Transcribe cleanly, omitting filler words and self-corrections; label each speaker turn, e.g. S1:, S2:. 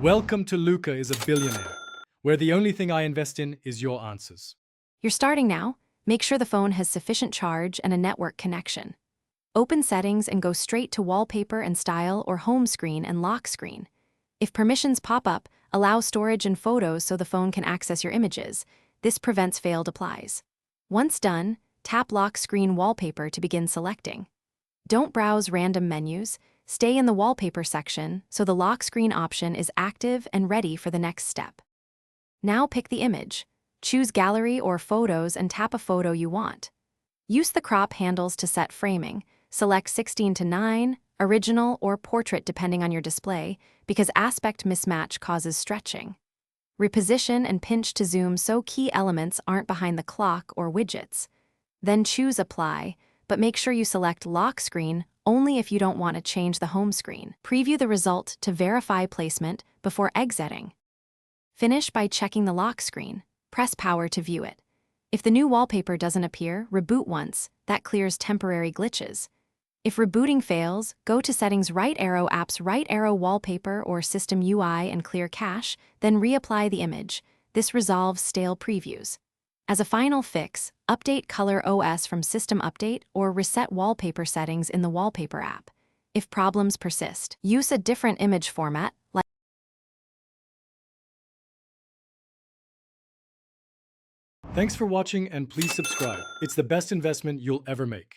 S1: Welcome to Luca is a Billionaire, where the only thing I invest in is your answers.
S2: You're starting now. Make sure the phone has sufficient charge and a network connection. Open Settings and go straight to Wallpaper and Style or Home Screen and Lock Screen. If permissions pop up, allow storage and photos so the phone can access your images. This prevents failed applies. Once done, tap Lock Screen Wallpaper to begin selecting. Don't browse random menus. Stay in the Wallpaper section so the lock screen option is active and ready for the next step. Now pick the image. Choose Gallery or Photos and tap a photo you want. Use the crop handles to set framing. Select 16:9, Original, or Portrait depending on your display, because aspect mismatch causes stretching. Reposition and pinch to zoom so key elements aren't behind the clock or widgets. Then choose Apply, but make sure you select Lock Screen only if you don't want to change the home screen. Preview the result to verify placement before exiting. Finish by checking the lock screen. Press power to view it. If the new wallpaper doesn't appear, reboot once. That clears temporary glitches. If rebooting fails, go to Settings right arrow Apps right arrow Wallpaper or System UI and clear cache, then reapply the image. This resolves stale previews. As a final fix, update Color OS from System Update or reset wallpaper settings in the Wallpaper app. If problems persist, use a different image format, like
S1: Thanks for watching and please subscribe. It's the best investment you'll ever make.